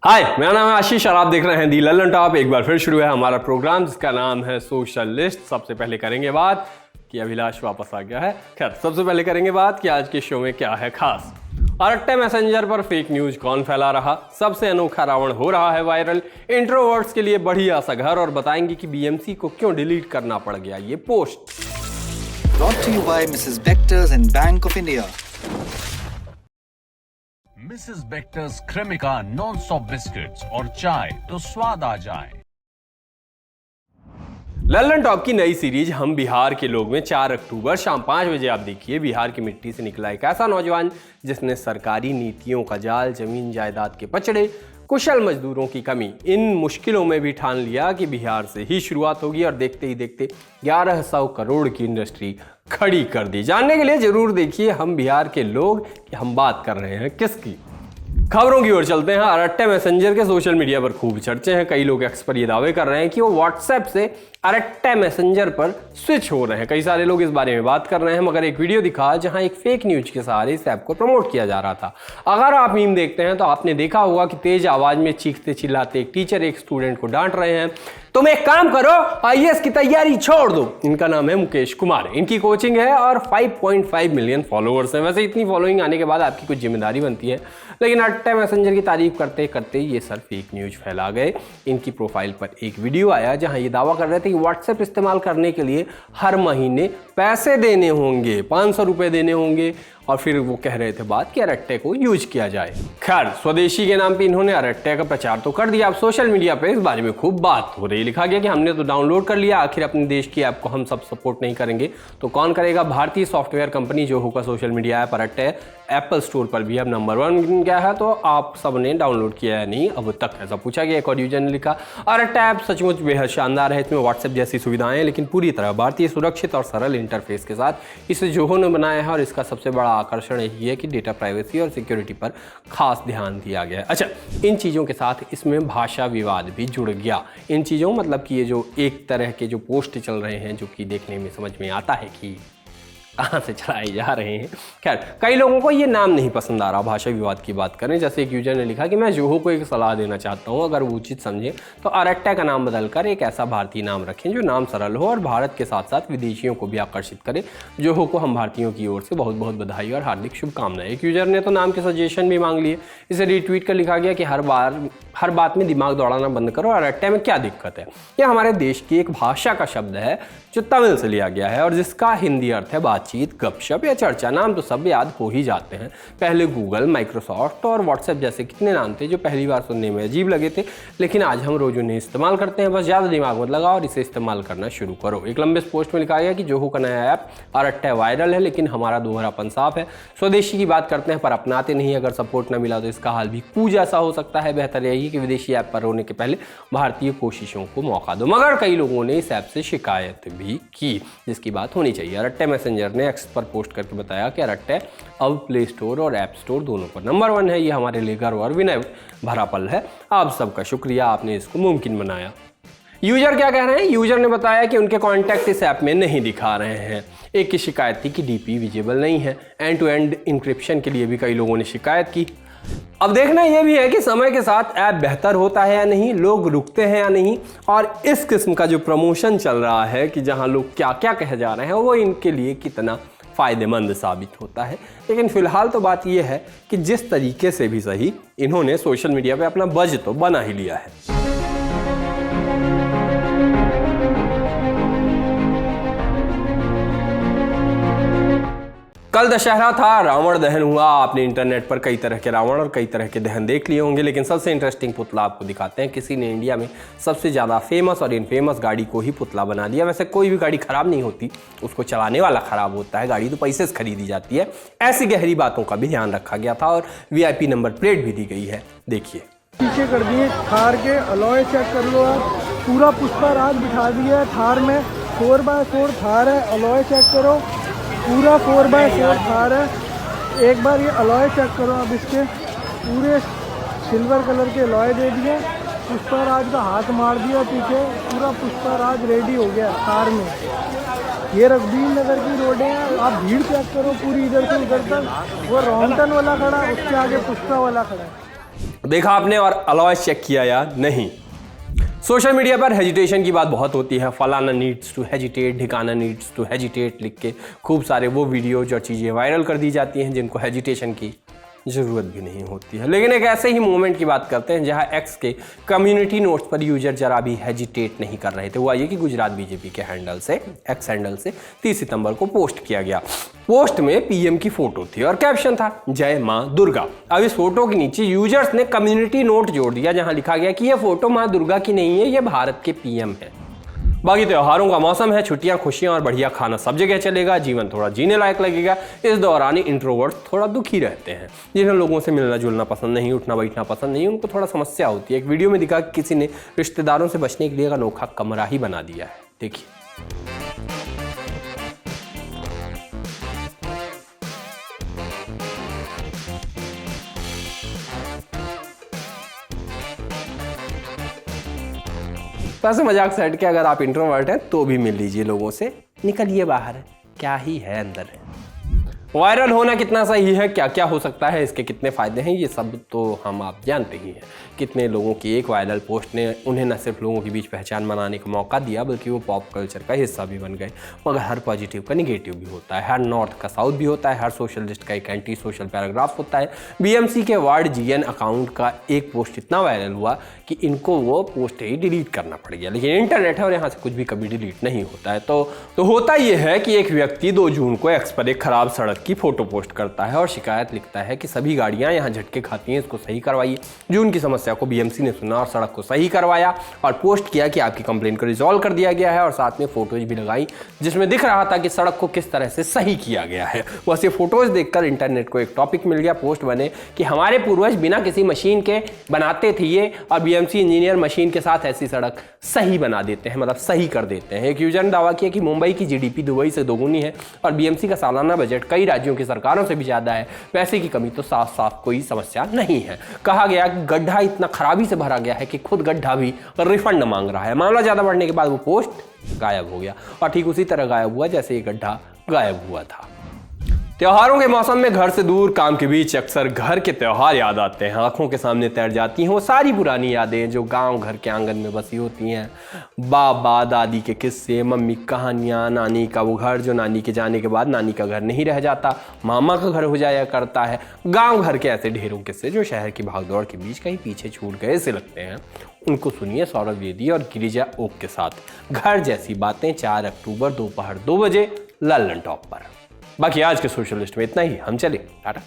हाय, मेरा नाम है आशीष और आप देख रहे हैं दी लल्लन टॉप। एक बार फिर शुरू है हमारा प्रोग्राम जिसका नाम है सोशल लिस्ट। सबसे पहले करेंगे बात कि अभिलाष वापस आ गया है। खैर, सबसे पहले करेंगे बात कि आज के शो में क्या है खास। अरट्टे मैसेंजर पर फेक न्यूज कौन फैला रहा, सबसे अनोखा रावण हो रहा है वायरल, इंट्रोवर्ट्स के लिए बढ़िया सा घर और बताएंगे कि बीएमसी को क्यों डिलीट करना पड़ गया ये post. Brought to you by Mrs. Bectors and Bank of India. Mrs Bector's Cremica non stop biscuits और चाय तो स्वाद आ जाए। लल्लन टॉप की नई सीरीज हम बिहार के लोग में 4 अक्टूबर शाम 5 बजे आप देखिए। बिहार की मिट्टी से निकला एक ऐसा नौजवान जिसने सरकारी नीतियों का जाल, जमीन जायदाद के पचड़े, कुशल मजदूरों की कमी, इन मुश्किलों में भी ठान लिया कि बिहार से ही शुरुआत होगी और देखते ही देखते 1100 करोड़ की इंडस्ट्री खड़ी कर दी। जानने के लिए जरूर देखिए हम बिहार के लोग कि हम बात कर रहे हैं किसकी। खबरों की ओर चलते हैं। अरट्टे मैसेंजर के सोशल मीडिया पर खूब चर्चे हैं। कई लोग एक्स पर ये दावे कर रहे हैं कि वो व्हाट्सएप से अरट्टे मैसेंजर पर स्विच हो रहे हैं। कई सारे लोग इस बारे में बात कर रहे हैं, मगर एक वीडियो दिखा जहां एक फेक न्यूज के सहारे इस ऐप को प्रमोट किया जा रहा था। अगर आप मीम देखते हैं तो आपने देखा होगा कि तेज आवाज में चीखते चिल्लाते एक टीचर एक स्टूडेंट को डांट रहे हैं, तुम एक काम करो, आईएएस की तैयारी छोड़ दो। इनका नाम है मुकेश कुमार, इनकी कोचिंग है और 5.5 मिलियन फॉलोअर्स हैं। वैसे इतनी फॉलोइंग आने के बाद आपकी कुछ जिम्मेदारी बनती है, लेकिन अरट्टे मैसेंजर की तारीफ करते करते ये सर फेक न्यूज फैला गए। इनकी प्रोफाइल पर एक वीडियो आया जहां ये दावा कर रहे थे कि व्हाट्सएप इस्तेमाल करने के लिए हर महीने पैसे देने होंगे, 500 रुपए देने होंगे, और फिर वो कह रहे थे बात कि अरट्टे को यूज किया जाए। खैर, स्वदेशी के नाम पे इन्होंने अरट्टे का प्रचार तो कर दिया। अब सोशल मीडिया पे इस बारे में खूब बात हो रही। लिखा गया कि हमने तो डाउनलोड कर लिया, आखिर अपने देश की ऐप को हम सब सपोर्ट नहीं करेंगे तो कौन करेगा। भारतीय सॉफ्टवेयर कंपनी जोहू का social media app Arattai Apple store पर भी अब नंबर 1 गया है, तो आप सब ने डाउनलोड किया है नहीं अब तक, ऐसा पूछा गया। एक और यूजर ने लिखा, अरट्टे ऐप सचमुच बेहद शानदार है, इसमें व्हाट्सएप जैसी सुविधाएं हैं लेकिन पूरी तरह भारतीय सुरक्षित और सरल इंटरफेस के साथ इसे जोहू ने बनाया है, और इसका सबसे बड़ा आकर्षण यही है कि डेटा प्राइवेसी और सिक्योरिटी पर खास ध्यान दिया गया है। अच्छा, इन चीज़ों के साथ इसमें भाषा विवाद भी जुड़ गया। इन चीज़ों मतलब कि ये जो एक तरह के जो पोस्ट चल रहे हैं जो कि देखने में समझ में आता है कि कहाँ से चलाए जा रहे हैं। खैर, कई लोगों को ये नाम नहीं पसंद आ रहा। भाषा विवाद की बात करें, जैसे एक यूजर ने लिखा कि मैं जोहू को एक सलाह देना चाहता हूँ, अगर वो उचित समझे तो अरट्टे का नाम बदलकर एक ऐसा भारतीय नाम रखें जो नाम सरल हो और भारत के साथ साथ विदेशियों को भी आकर्षित करे। जोहू को हम भारतीयों की ओर से बहुत बहुत बधाई और हार्दिक शुभकामनाएं। एक यूजर ने तो नाम के सजेशन भी मांग लिए। इसे रीट्वीट कर लिखा गया कि हर बात में दिमाग दौड़ाना बंद करो, अरट्टे में क्या दिक्कत है। यह हमारे देश की एक भाषा का शब्द है जो तमिल से लिया गया है और जिसका हिंदी अर्थ है बातचीत, गपशप या चर्चा। नाम तो सब याद हो ही जाते हैं। पहले गूगल, माइक्रोसॉफ्ट और व्हाट्सएप जैसे कितने नाम थे जो पहली बार सुनने में अजीब लगे थे, लेकिन आज हम रोज उन्हें इस्तेमाल करते हैं। बस ज़्यादा दिमाग मत लगाओ और इसे इस्तेमाल करना शुरू करो। एक लंबे पोस्ट में लिखा गया कि जोहू का नया ऐप अरट्टे वायरल है, लेकिन हमारा दोहरापन साफ है। स्वदेशी की बात करते हैं पर अपनाते नहीं। अगर सपोर्ट न मिला तो इसका हाल भी कू जैसा हो सकता है। बेहतर यही कि विदेशी ऐप पर होने के पहले भारतीय कोशिशों को मौका दो। मगर कई लोगों ने इस ऐप से शिकायत भी की, जिसकी बात होनी चाहिए। अरट्टे मैसेंजर ने एक्स पर पोस्ट करके बताया कि अरट्टे अब प्ले स्टोर और ऐप स्टोर दोनों पर नंबर 1 है। ये हमारे लिए गर्व और विनय भरा पल है। आप सबका शुक्रिया, आपने इसको मुमकिन बनाया। यूजर क्या कह रहे हैं? यूजर ने बताया कि उनके कॉन्टैक्ट इस ऐप में नहीं दिखा रहे हैं। एक की शिकायत थी कि डीपी विजिबल नहीं है। एंड टू एंड इंक्रिप्शन के लिए भी कई लोगों ने शिकायत की। अब देखना यह भी है कि समय के साथ ऐप बेहतर होता है या नहीं, लोग रुकते हैं या नहीं, और इस किस्म का जो प्रमोशन चल रहा है कि जहां लोग क्या क्या कहे जा रहे हैं वो इनके लिए कितना फ़ायदेमंद साबित होता है। लेकिन फिलहाल तो बात यह है कि जिस तरीके से भी सही इन्होंने सोशल मीडिया पे अपना बज तो बना ही लिया है। कल दशहरा था, रावण दहन हुआ। आपने इंटरनेट पर कई तरह के रावण और कई तरह के दहन देख लिए होंगे, लेकिन सबसे इंटरेस्टिंग पुतला आपको दिखाते हैं। किसी ने इंडिया में सबसे ज़्यादा फेमस और इनफेमस गाड़ी को ही पुतला बना दिया। वैसे कोई भी गाड़ी खराब नहीं होती, उसको चलाने वाला खराब होता है। गाड़ी तो पैसे से खरीदी जाती है। ऐसी गहरी बातों का भी ध्यान रखा गया था और VIP नंबर प्लेट भी दी गई है। देखिए, पीछे कर दिए थार के अलॉय चेक कर लो आप। पूरा पुष्पा राज बिठा दिया है थार में। 4x4 थार है, अलॉय चेक करो। पूरा 4x4 थार है। एक बार ये अलॉय चेक करो अब। इसके पूरे सिल्वर कलर के अलॉय दे दिए। पुष्पा राज का हाथ मार दिया पीछे। पूरा पुष्पा राज रेडी हो गया थार में। ये रघबीर नगर की रोडें हैं। आप भीड़ चेक करो पूरी इधर से उधर तक। वो रॉन्टन वाला खड़ा, उसके आगे पुष्पा वाला खड़ा है। देखा आपने और अलॉय चेक किया या नहीं? सोशल मीडिया पर हेजिटेशन की बात बहुत होती है। फलाना नीड्स टू हेजिटेट, ढिकाना नीड्स टू हेजिटेट लिख के खूब सारे वो वीडियोज और चीज़ें वायरल कर दी जाती हैं जिनको हेजिटेशन की ज़रूरत भी नहीं होती है। लेकिन एक ऐसे ही मोमेंट की बात करते हैं जहां एक्स के कम्युनिटी नोट्स पर यूजर जरा भी हेजिटेट नहीं कर रहे थे। वो आइए कि गुजरात बीजेपी के हैंडल से, एक्स हैंडल से 30 सितंबर को पोस्ट किया गया। पोस्ट में पीएम की फोटो थी और कैप्शन था जय मां दुर्गा। अब इस फोटो के नीचे यूजर्स ने कम्युनिटी नोट जोड़ दिया जहां लिखा गया कि यह फोटो मां दुर्गा की नहीं है, यह भारत के पीएम है। बाकी त्योहारों का मौसम है, छुट्टियां, खुशियां और बढ़िया खाना सब जगह चलेगा, जीवन थोड़ा जीने लायक लगेगा। इस दौरान इंट्रोवर्ट्स थोड़ा दुखी रहते हैं, जिन्हें लोगों से मिलना जुलना पसंद नहीं, उठना बैठना पसंद नहीं, उनको थोड़ा समस्या होती है। एक वीडियो में दिखा कि किसी ने रिश्तेदारों से बचने के लिए एक अनोखा कमरा ही बना दिया है। देखिए। वैसे मजाक सेट के अगर आप इंट्रोवर्ट हैं तो भी मिल लीजिए लोगों से, निकलिए बाहर, क्या ही है अंदर। वायरल होना कितना सही है, क्या क्या हो सकता है, इसके कितने फायदे हैं, ये सब तो हम आप जानते ही हैं। कितने लोगों की एक वायरल पोस्ट ने उन्हें न सिर्फ लोगों के बीच पहचान बनाने का मौका दिया बल्कि वो पॉप कल्चर का हिस्सा भी बन गए। मगर हर पॉजिटिव का निगेटिव भी होता है, हर नॉर्थ का साउथ भी होता है, हर सोशलिस्ट का एक एंटी सोशल पैराग्राफ होता है। बीएमसी के वार्ड जीएन अकाउंट का एक पोस्ट इतना वायरल हुआ कि इनको वो पोस्ट ही डिलीट करना पड़ गया। लेकिन इंटरनेट है और यहाँ से कुछ भी कभी डिलीट नहीं होता है। तो होता ये है कि एक व्यक्ति 2 जून को एक्स पर एक खराब सड़क की फोटो पोस्ट करता है और शिकायत लिखता है कि सभी गाड़ियां यहाँ झटके खाती हैं, इसको सही करवाइए। जून की समस्या को बीएमसी ने सुना और सड़क को सही करवाया और पोस्ट किया कि आपकी कंप्लेंट को रिजॉल्व कर दिया गया है और साथ में फोटोज भी लगाई जिसमें दिख रहा था कि सड़क को किस तरह से सही किया गया है। बस ये फोटोज देखकर इंटरनेट को एक टॉपिक मिल गया, पोस्ट बने कि हमारे पूर्वज बिना किसी मशीन के बनाते थे ये, और बीएमसी इंजीनियर मशीन के साथ ऐसी सड़क सही बना देते हैं, मतलब सही कर देते हैं। एक यूजर ने दावा किया कि मुंबई की जीडीपी दुबई से दोगुनी है और बीएमसी का सालाना बजट कई राज्यों की सरकारों से भी ज्यादा है। पैसे की कमी तो साफ साफ कोई समस्या नहीं है। कहा गया कि गड्ढा इतना खराबी से भरा गया है कि खुद गड्ढा भी रिफंड मांग रहा है। मामला ज्यादा बढ़ने के बाद वो पोस्ट गायब हो गया और ठीक उसी तरह गायब हुआ जैसे ये गड्ढा गायब हुआ था। त्योहारों के मौसम में घर से दूर काम के बीच अक्सर घर के त्योहार याद आते हैं, आंखों के सामने तैर जाती हैं वो सारी पुरानी यादें जो गांव घर के आंगन में बसी होती हैं। बाबा दादी के किस्से, मम्मी कहानियाँ, नानी का वो घर जो नानी के जाने के बाद नानी का घर नहीं रह जाता, मामा का घर हो जाया करता है। गांव घर के ऐसे ढेरों किस्से जो शहर की भागदौड़ के बीच कहीं पीछे छूट गए से लगते हैं। उनको सुनिए सौरभ वेदी और गिरिजा ओक के साथ घर जैसी बातें, 4 अक्टूबर दोपहर 2 बजे लल्लन टॉप पर। बाकी आज के सोशलिस्ट में इतना ही, हम चले, टाटा।